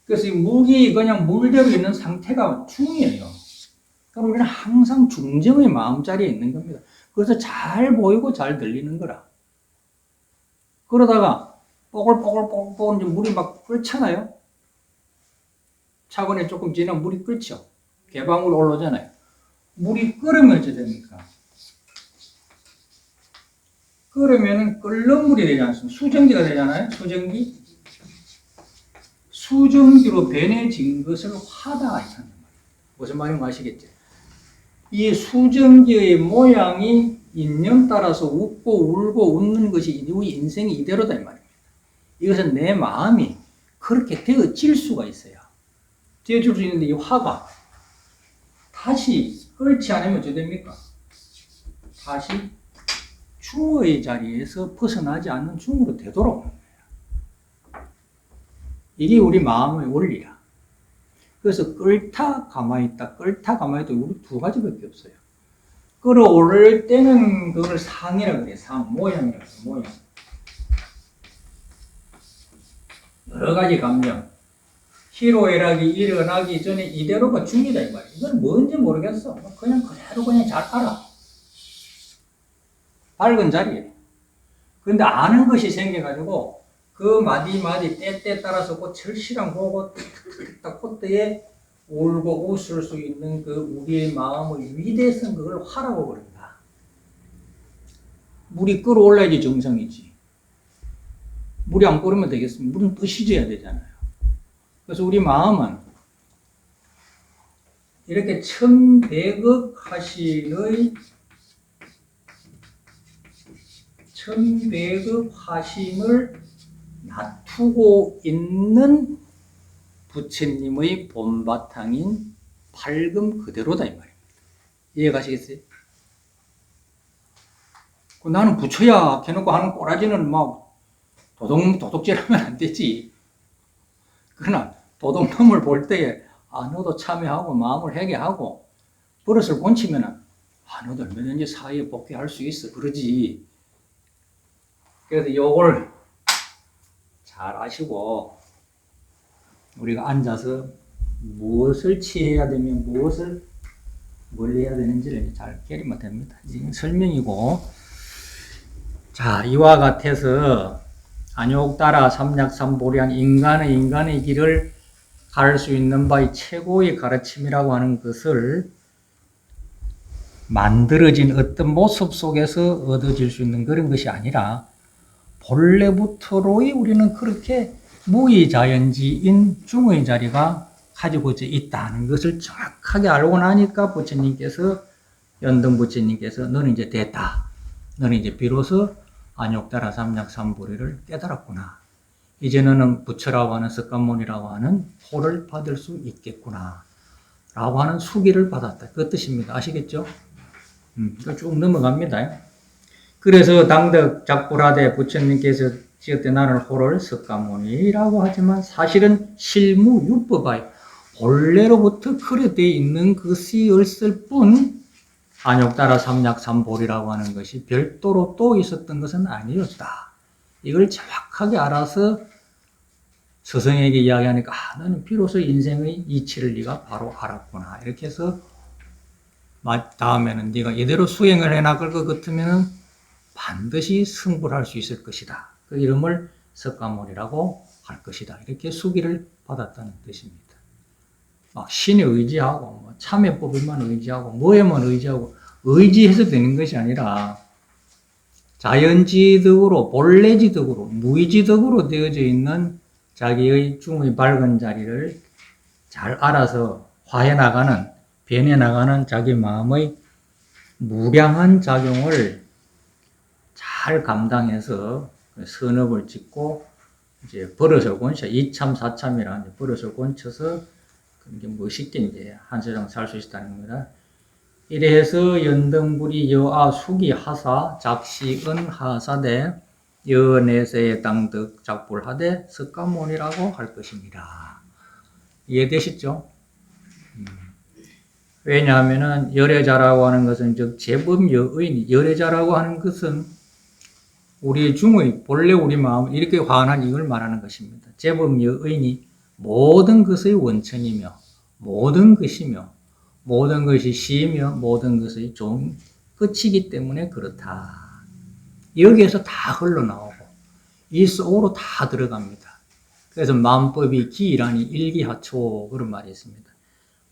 그래서 이 무기 그냥 물대로 있는 상태가 중이에요. 그럼 우리는 항상 중정의 마음자리에 있는 겁니다. 그래서 잘 보이고 잘 들리는 거라. 그러다가 뽀글뽀글뽀글 이제 물이 막 끓잖아요. 차관에 조금 지나면 물이 끓죠. 개방울 올라오잖아요. 물이 끓으면 어찌 됩니까? 끓으면 끓는 물이 되지 않습니까? 수증기가 되잖아요. 수증기로 변해진 것을 화다 하는 말이에요. 무슨 말인지 아시겠죠? 이 수증기의 모양이 인연 따라서 웃고 울고 웃는 것이 우리 인생이 이대로다 이 말입니다. 이것은 내 마음이 그렇게 되어질 수가 있어요. 되어질 수 있는데 이 화가 다시 끓지 않으면 어떻게 됩니까? 다시 중어의 자리에서 벗어나지 않는 중으로 되돌아오는 거예요. 이게 우리 마음의 원리야. 그래서 끓다 가만히 있다, 끓다 가만히 있다, 우리 두 가지밖에 없어요. 끓어오를 때는 그걸 상이라고 그래요. 상, 모양이라고 해요. 모양. 여러 가지 감정. 희로애락이 일어나기 전에 이대로가 중이다 이 말이야. 이건 뭔지 모르겠어. 그냥 그대로 그냥 잘 알아. 밝은 자리에. 그런데 아는 것이 생겨가지고 그 마디마디 때때 따라서 그 절실한 딱 그때에 울고 웃을 수 있는 그 우리의 마음의 위대성 그걸 화라고 그런다. 물이 끓어올라야지 정상이지. 물이 안 끓으면 되겠습니까? 물은 뜨시져야 되잖아요. 그래서 우리 마음은 이렇게 천백억 화신을 놔두고 있는 부처님의 본바탕인 밝음 그대로다 이 말입니다. 이해가시겠어요? 나는 부처야 해놓고 하는 꼬라지는 막 도둑질하면 안 되지. 그러나 도둑놈을 볼 때에 너도 참여하고 마음을 회개하고 버릇을 고치면은 너도 얼마든지 사회에 복귀할 수 있어 그러지. 그래서 요걸 잘 아시고 우리가 앉아서 무엇을 취해야 되면 무엇을 뭘 해야 되는지를 잘 깨리면 됩니다. 이건 설명이고, 자, 이와 같아서 안욕따라 삼약삼보리한 인간의 길을 갈 수 있는 바의 최고의 가르침이라고 하는 것을 만들어진 어떤 모습 속에서 얻어질 수 있는 그런 것이 아니라 본래부터로의 우리는 그렇게 무의자연지인 중의 자리가 가지고져 있다는 것을 정확하게 알고 나니까 부처님께서, 연등 부처님께서 너는 이제 됐다. 너는 이제 비로소 안욕따라 삼약삼보리를 깨달았구나. 이제 너는 부처라고 하는 석가모니라고 하는 호를 받을 수 있겠구나. 라고 하는 수기를 받았다. 그 뜻입니다. 아시겠죠? 쭉 넘어갑니다. 그래서 당덕 작불하되 부처님께서 지었대 나는 호를 석가모니라고 하지만 사실은 실무 율법하에 본래로부터 그래 되어 있는 것이 없을 뿐 안욕따라 삼약삼보리라고 하는 것이 별도로 또 있었던 것은 아니었다. 이걸 정확하게 알아서 스승에게 이야기하니까 너는 비로소 인생의 이치를 네가 바로 알았구나. 이렇게 해서 다음에는 네가 이대로 수행을 해나갈 것 같으면 반드시 승부를 할 수 있을 것이다. 그 이름을 석가모니라고 할 것이다. 이렇게 수기를 받았다는 뜻입니다. 막 신에 의지하고 참회법에만 의지하고 뭐에만 의지하고 의지해서 되는 것이 아니라 자연지덕으로 본래지덕으로 무의지덕으로 되어져 있는 자기의 중의 밝은 자리를 잘 알아서 화해 나가는, 변해 나가는 자기 마음의 무량한 작용을 잘 감당해서 선업을 짓고 이제 버릇을 권쳐, 이참 사참이라는 버릇을 권쳐서 이게 멋있게 이제 한 세상 살 수 있다는 겁니다. 이래서 연등불이 여아 수기 하사 작시은 하사대 여내세의 당덕 작불하되 석가모니라고 할 것입니다. 이해되시죠? 왜냐하면은 열애자라고 하는 것은 즉 제법여의니, 열애자라고 하는 것은 우리 중의 본래 우리 마음 이렇게 환한 이걸 말하는 것입니다. 제법여의니 모든 것의 원천이며 모든 것이며 모든 것이 시이며 모든 것의 종 끝이기 때문에 그렇다. 여기에서 다 흘러나오고 이 속으로 다 들어갑니다. 그래서 마음법이 기일하니 일기하초 그런 말이 있습니다.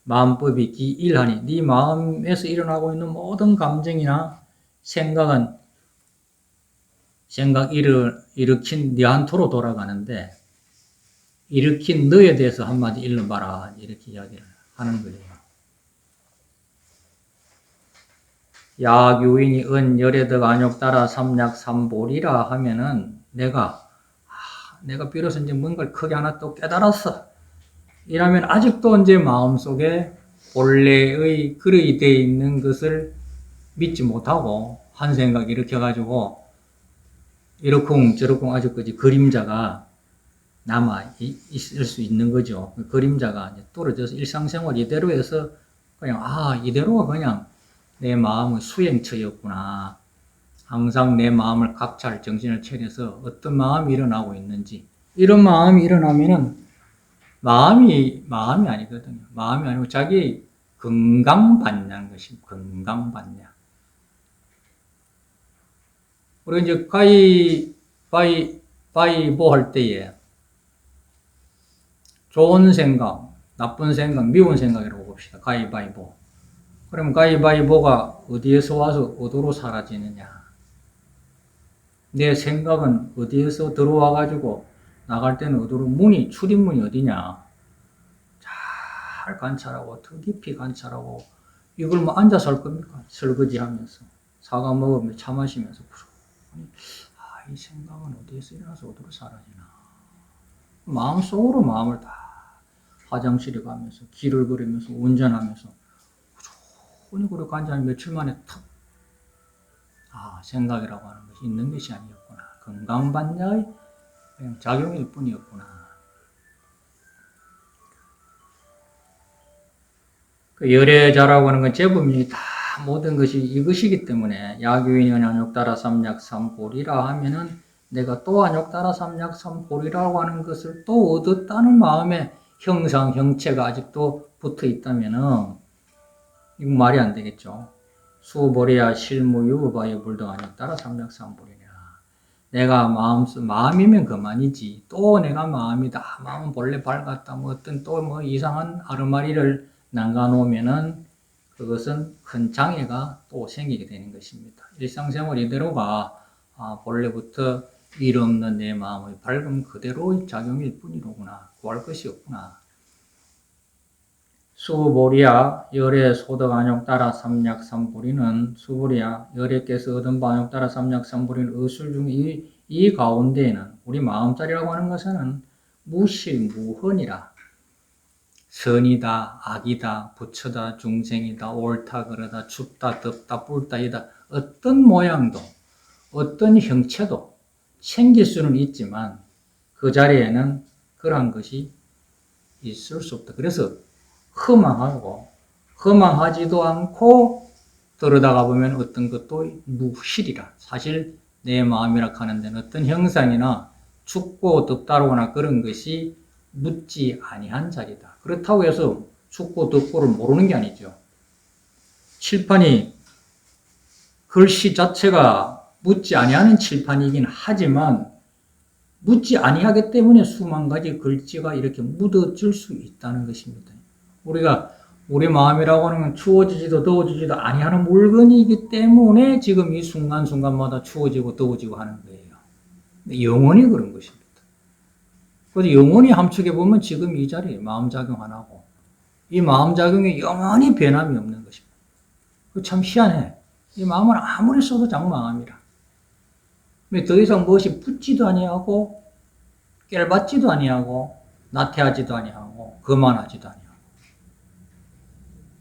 마음법이 기일하니 네 마음에서 일어나고 있는 모든 감정이나 생각은 생각 일으킨 네한테로 돌아가는데 일으킨 너에 대해서 한마디 일러봐라 이렇게 이야기를 하는 거예요. 야교인이 은열애덕 안욕따라 삼약삼보리라 하면은 내가 비로소 이제 뭔가를 크게 하나 또 깨달았어. 이라면 아직도 이제 마음속에 본래의 그릇이 되어 있는 것을 믿지 못하고 한 생각 일으켜가지고 이러쿵 저러쿵 아직까지 그림자가 남아 있을 수 있는 거죠. 그 그림자가 이제 떨어져서 일상생활 이대로 해서 그냥 이대로가 그냥 내 마음의 수행처였구나. 항상 내 마음을 각찰 정신을 차려서 어떤 마음이 일어나고 있는지 이런 마음이 일어나면은 마음이 아니거든요. 마음이 아니고 자기 건강받냐는 것입니다. 건강받냐. 우리가 이제 가위바위보 할 때에 좋은 생각, 나쁜 생각, 미운 생각이라고 봅시다. 가위바위보. 그럼 가위바위보가 어디에서 와서 어디로 사라지느냐? 내 생각은 어디에서 들어와가지고 나갈 때는 어디로 출입문이 어디냐? 잘 관찰하고, 더 깊이 관찰하고, 이걸 뭐 앉아서 할 겁니까? 설거지 하면서, 사과 먹으면서, 차 마시면서, 이 생각은 어디에서 일어나서 어디로 사라지나? 마음속으로 마음을 다 화장실에 가면서, 길을 걸으면서, 운전하면서, 꾸준히 그렇게 관찰하면 며칠 만에 탁, 생각이라고 하는 것이 있는 것이 아니었구나. 건강반야의 그냥 작용일 뿐이었구나. 그 열애자라고 하는 건 제법이 다 모든 것이 이것이기 때문에 야교인이 안욕따라 삼약삼보리라 하면은 내가 또 안욕따라 삼약삼보리라고 하는 것을 또 얻었다는 마음에 형상, 형체가 아직도 붙어 있다면은 이거 말이 안 되겠죠. 수보리야 실무유법하여 불등하니 따라 삼략삼불이냐. 내가 마음이면 그만이지. 또 내가 마음이다. 마음은 본래 밝았다. 뭐 어떤 또 뭐 이상한 아르마리를 남겨놓으면은 그것은 큰 장애가 또 생기게 되는 것입니다. 일상생활 이대로가 본래부터 일 없는 내 마음의 밝음 그대로의 작용일 뿐이로구나. 구할 것이 없구나. 수보리야 열의 소득 안욕 따라 삼략삼불이는 수보리야 열애께서 얻은 반욕 따라 삼략삼불이는 의술 중 이 가운데에는 우리 마음자리라고 하는 것은 무실무헌이라. 선이다, 악이다, 부처다, 중생이다, 옳다, 그러다, 춥다, 덥다, 뿔다, 이다. 어떤 모양도, 어떤 형체도 생길 수는 있지만 그 자리에는 그러한 것이 있을 수 없다. 그래서 허망하지도 않고 들여다가 보면 어떤 것도 무실이라. 사실 내 마음이라 하는 데는 어떤 형상이나 춥고 덥다거나 그런 것이 묻지 아니한 자리다. 그렇다고 해서 춥고 덥고를 모르는 게 아니죠. 칠판이 글씨 자체가 묻지 아니하는 칠판이긴 하지만 묻지 아니하기 때문에 수만 가지 글씨가 이렇게 묻어질 수 있다는 것입니다. 우리가 우리 마음이라고 하는 건 추워지지도 더워지지도 아니하는 물건이기 때문에 지금 이 순간순간마다 추워지고 더워지고 하는 거예요. 영원히 그런 것입니다. 그래서 영원히 함축해 보면 지금 이 자리에 마음작용 하나고 이 마음작용이 영원히 변함이 없는 것입니다. 참 희한해. 이 마음은 아무리 써도 장마음이라. 더 이상 무엇이 붙지도 아니하고 깨받지도 아니하고 나태하지도 아니하고 거만하지도 아니하고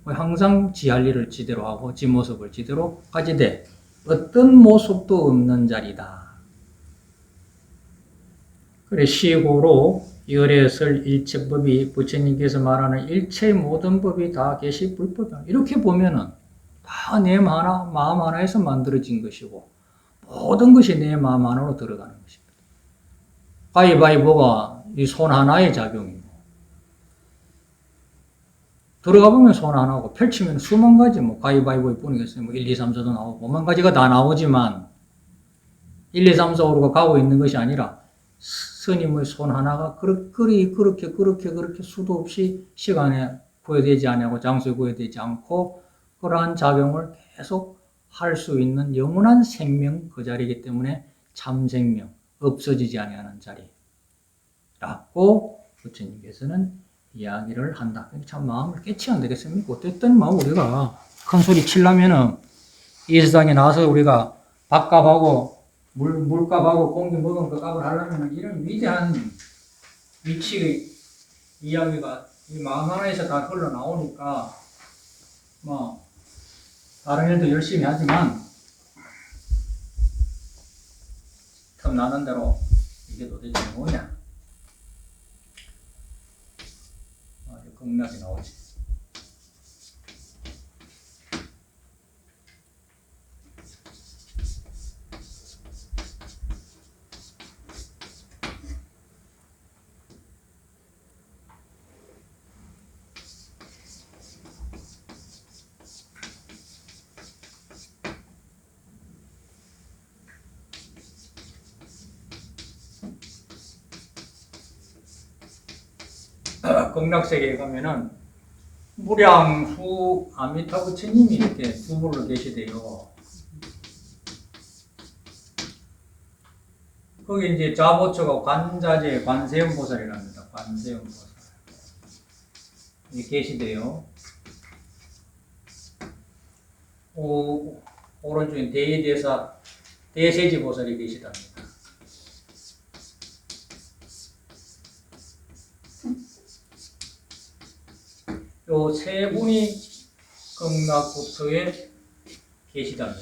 항상 지 할 일을 지대로 하고 지 모습을 지대로 가지되 어떤 모습도 없는 자리다. 그래 시고로 열애설 일체법이 부처님께서 말하는 일체의 모든 법이 다 계시 불법이다. 이렇게 보면은 다 내 마음 하나에서 만들어진 것이고 모든 것이 내 마음 안으로 들어가는 것입니다. 가위바위보가 이 손 하나의 작용이고 들어가 보면 손 하나고 펼치면 수만 가지 뭐 가위바위보일 뿐이겠어요. 뭐 1, 2, 3, 4도 나오고 5만 가지가 다 나오지만 1, 2, 3, 4, 5가 가고 있는 것이 아니라 스님의 손 하나가 그렇게 수도 없이 시간에 구애되지 않고 장소에 구애되지 않고 그러한 작용을 계속 할 수 있는 영원한 생명 그 자리이기 때문에 참생명 없어지지 아니하는 자리라고 부처님께서는 이야기를 한다. 참 마음을 깨치면 안 되겠습니까? 어쨌든 뭐 우리가 큰 소리 치려면은 이 세상에 나와서 우리가 밥값하고 물값하고 공기 먹은 그 값을 하려면 이런 위대한 위치의 이야기가 이 마음 하나에서 다 흘러나오니까 뭐 다른 일도 열심히 하지만 틈나는 대로 이게 도대체 뭐냐? 극락이 나오지. 극락세계에 가면은 무량수 아미타 부처님이 이렇게 두 분로 계시대요. 거기 이제 좌보처가 관자재 관세음보살이랍니다. 관세음보살. 이렇게 계시대요. 오른쪽에 대대사 대세지보살이 계시답니다. 요 세 분이 극락국토에 계시답니다.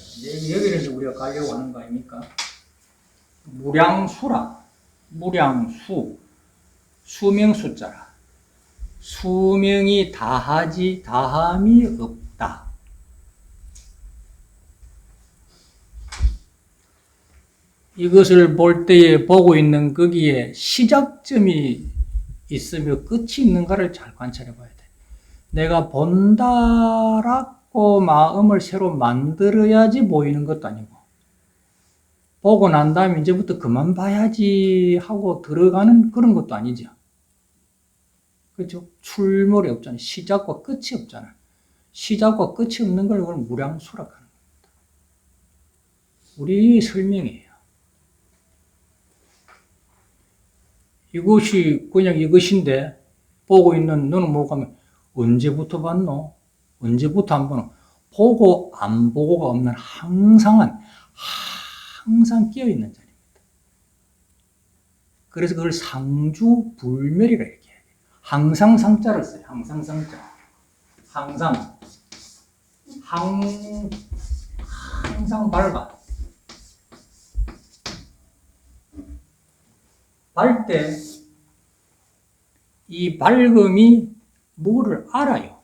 여기를 이제 우리가 가려고 하는 거 아닙니까? 무량수라. 무량수. 수명 숫자라. 수명이 다함이 없다. 이것을 볼 때에 보고 있는 거기에 시작점이 있으며 끝이 있는가를 잘 관찰해 봐야 돼. 내가 본다라고 자꾸 마음을 새로 만들어야지 보이는 것도 아니고, 보고 난 다음에 이제부터 그만 봐야지 하고 들어가는 그런 것도 아니죠. 그렇죠? 출몰이 없잖아요. 시작과 끝이 없잖아요. 시작과 끝이 없는 걸 그걸 무량수라고 하는 겁니다. 우리 설명이에요. 이것이 그냥 이것인데 보고 있는 너는 뭐가 하면 언제부터 봤노? 언제부터 안 보노? 보고 안 보고가 없는 항상 끼어 있는 자리입니다. 그래서 그걸 상주불멸이라 이렇게 해요. 항상 상자를 써요. 항상 상자. 항상 밝아. 밝 때 이 밝음이 뭐를 알아요.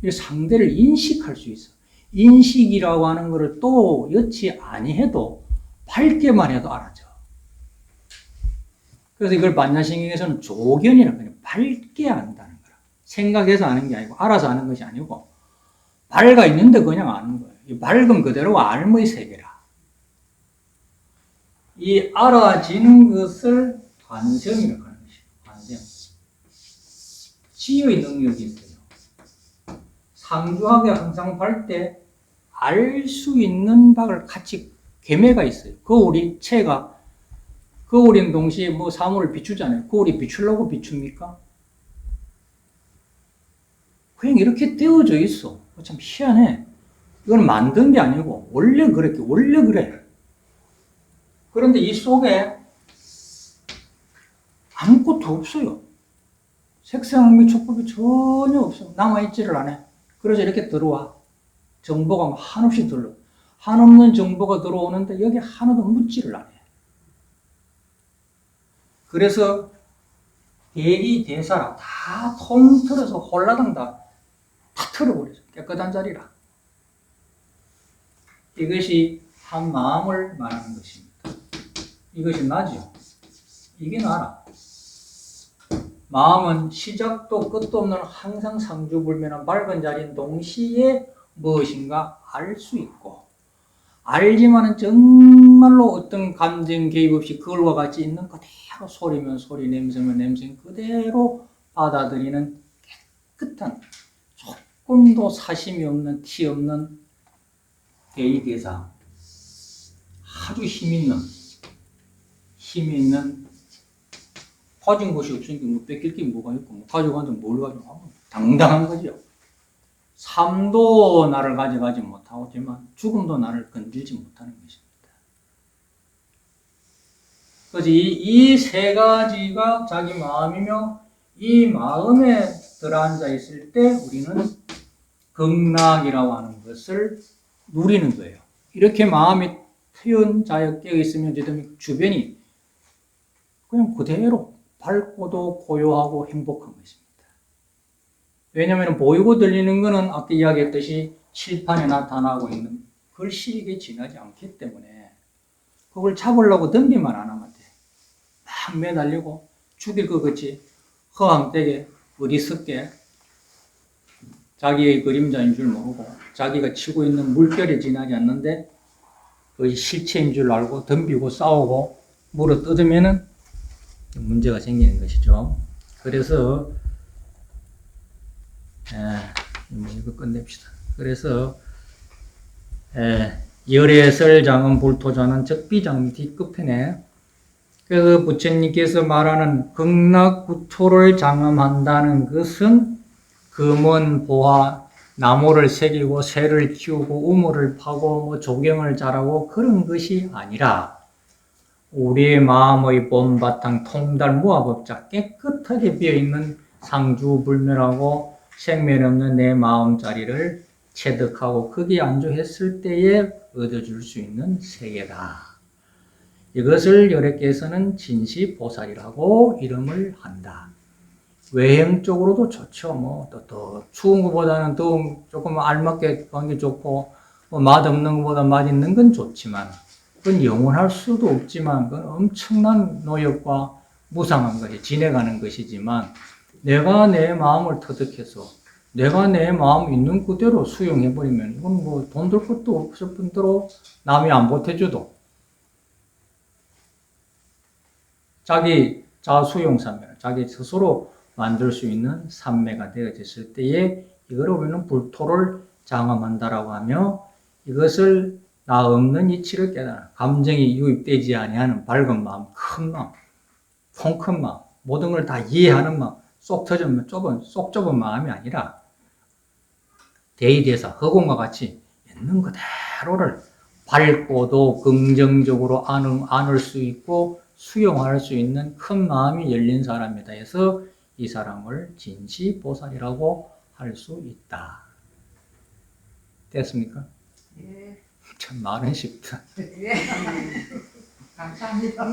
이 상대를 인식할 수 있어. 인식이라고 하는 것을 또 여치 아니해도 밝게만 해도 알아져. 그래서 이걸 반야신경에서는 조견이라고 해요. 밝게 안다는 거라. 생각해서 아는 게 아니고 알아서 아는 것이 아니고 밝아 있는데 그냥 아는 거예요. 이 밝음 그대로 알의 세계라. 이 알아지는 것을 관sem이라고 하는 것이에요. 관셈. 지의 능력이 있어요. 상주하게 항상 밝 때 알 수 있는 바를 같이 계매가 있어요. 거울이 채가 거울인 동시에 뭐 사물을 비추잖아요. 거울이 비추려고 비춥니까? 그냥 이렇게 떼어져 있어. 참 희한해. 이건 만든 게 아니고 원래 그랬게 원래 그래. 그런데 이 속에 아무것도 없어요. 색상 및 촉법이 전혀 없어. 남아있지를 않아. 그래서 이렇게 들어와. 정보가 한없이 들러. 한없는 정보가 들어오는데 여기 하나도 묻지를 않아. 그래서 대리 대사라 다 통틀어서 홀라당 다 틀어버려서 깨끗한 자리라. 이것이 한 마음을 말하는 것입니다. 이것이 나죠. 이게 나라. 마음은 시작도 끝도 없는 항상 상주불면한 밝은 자리인 동시에 무엇인가 알 수 있고 알지만은 정말로 어떤 감정 개입 없이 그걸과 같이 있는 그대로 소리면 소리, 냄새면 냄새 그대로 받아들이는 깨끗한 조금도 사심이 없는 티 없는 대의대사 아주 힘 있는 가진 것이 없으니까 뭐 뺏길 게 뭐가 있고 뭐 가지고 가서 뭘 가지고 하고 당당한 거죠. 삶도 나를 가져가지 못하지만 죽음도 나를 건들지 못하는 것입니다. 그래서 이 세 가지가 자기 마음이며 이 마음에 들어앉아 있을 때 우리는 극락이라고 하는 것을 누리는 거예요. 이렇게 마음이 트여 자여 깨어 있으면 주변이 그냥 그대로 밝고도 고요하고 행복한 것입니다. 왜냐하면 보이고 들리는 것은 아까 이야기했듯이 칠판에 나타나고 있는 글씨에게 지나지 않기 때문에 그걸 잡으려고 덤비만 안 하면 돼. 막 매달리고 죽일 것 같이 허황되게 어리석게 자기의 그림자인 줄 모르고 자기가 치고 있는 물결에 지나지 않는데 그것이 실체인 줄 알고 덤비고 싸우고 물어 뜯으면은 문제가 생기는 것이죠. 그래서 이거 끝냅시다. 그래서 열애설장은 불토자는 적비장 뒷끝편에 그래서 부처님께서 말하는 극락구토를 장엄한다는 것은 금원 보화 나무를 새기고 새를 키우고 우물을 파고 뭐 조경을 잘하고 그런 것이 아니라 우리의 마음의 본바탕 통달 무아법자 깨끗하게 비어있는 상주불멸하고 생멸 없는 내 마음자리를 체득하고 거기에 안주했을 때에 얻어줄 수 있는 세계다. 이것을 열애께서는 진시보살이라고 이름을 한다. 외형적으로도 좋죠. 뭐 더 추운 것보다는 더운 조금 알맞게 하는 게 좋고 뭐 맛없는 것보다 맛있는 건 좋지만 그건 영원할 수도 없지만 그건 엄청난 노역과 무상한 것이 지내가는 것이지만 내가 내 마음을 터득해서 내가 내 마음 있는 그대로 수용해버리면 이건 뭐 돈 들 것도 없을 뿐더러 남이 안 보태줘도 자기 자수용사면 자기 스스로 만들 수 있는 삼매가 되어졌을 때에 이걸 우리는 불토를 장엄한다라고 하며 이것을 나 없는 이치를 깨달아 감정이 유입되지 아니하는 밝은 마음, 큰 마음, 통 큰 마음, 모든 걸 다 이해하는 마음, 쏙 좁은 마음이 아니라 대의대사 허공과 같이 있는 그대로를 밝고도 긍정적으로 안을 수 있고 수용할 수 있는 큰 마음이 열린 사람이다 해서 이 사람을 진시보살이라고 할 수 있다. 됐습니까? 예. 참 말은 쉽다. 예. 감사합니다.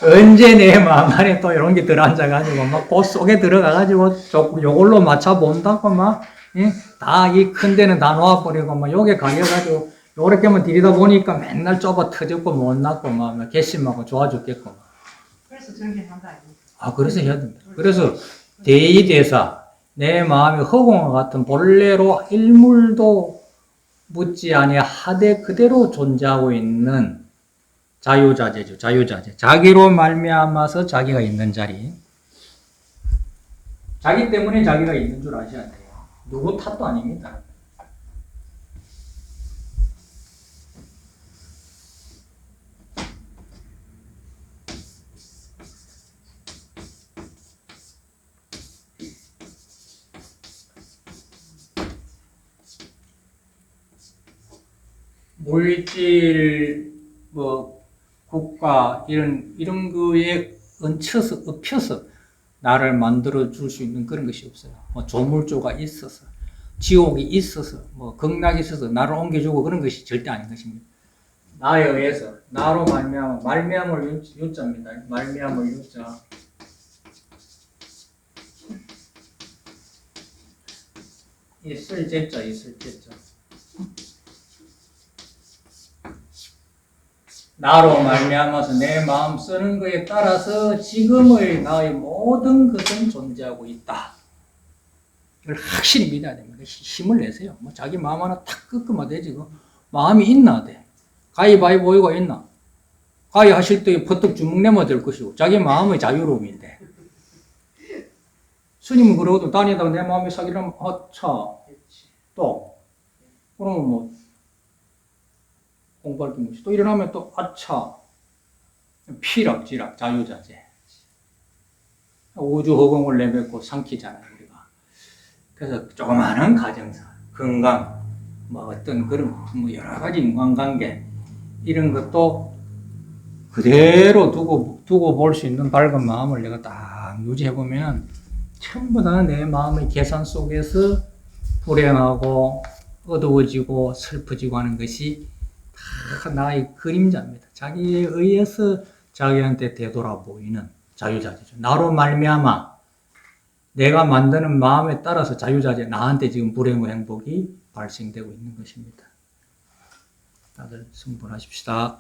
언제 내 마음 안에 또 이런 게 들어앉아가지고 막 그 속에 들어가가지고 조금 요걸로 맞춰본다고 막 다 이 큰 데는 다 놓아버리고 막 요게 가려가지고 요렇게만 들이다 보니까 맨날 좁아 터졌고 못났고 막 괘씸하고 좋아 죽겠고 막. 그래서 정진한다. 아 그래서 해야 됩니다. 그래서 대의대사 내 마음이 허공과 같은 본래로 일물도 묻지 아니하되 그대로 존재하고 있는 자유자재죠. 자유자재. 자기로 말미암아서 자기가 있는 자리. 자기 때문에 자기가 있는 줄 아셔야 돼요. 누구 탓도 아닙니다. 물질, 국가, 이런 거에 엎혀서 나를 만들어 줄 수 있는 그런 것이 없어요. 조물조가 있어서, 지옥이 있어서, 극락이 있어서 나를 옮겨주고 그런 것이 절대 아닌 것입니다. 나에 의해서, 나로 말미암을 유자입니다. 말미암을 유자. 있을 제자. 나로 말미암아서 내 마음 쓰는 것에 따라서 지금의 나의 모든 것은 존재하고 있다. 이걸 확실히 믿어야 됩니다. 힘을 내세요. 자기 마음 하나 탁 끄끄면 되지. 마음이 있나 돼. 가위바위보가 있나? 가위 하실 때 버뜩 주먹 내면 될 것이고 자기 마음의 자유로움인데 스님은 그러고도 다니다가 내 마음이 사기라면 아차 또 그러면 공부할 게 뭐지? 또 일어나면 또 아차 피락지락 자유자재 우주 허공을 내뱉고 삼키잖아요 우리가. 그래서 조그마한 가정사 건강 어떤 그런 여러 가지 인간관계 이런 것도 그대로 두고 볼 수 있는 밝은 마음을 내가 딱 유지해 보면 전부 다 내 마음의 계산 속에서 불행하고 어두워지고 슬퍼지고 하는 것이 다 나의 그림자입니다. 자기에 의해서 자기한테 되돌아 보이는 자유자재죠. 나로 말미암아 내가 만드는 마음에 따라서 자유자재 나한테 지금 불행과 행복이 발생되고 있는 것입니다. 다들 승분하십시다.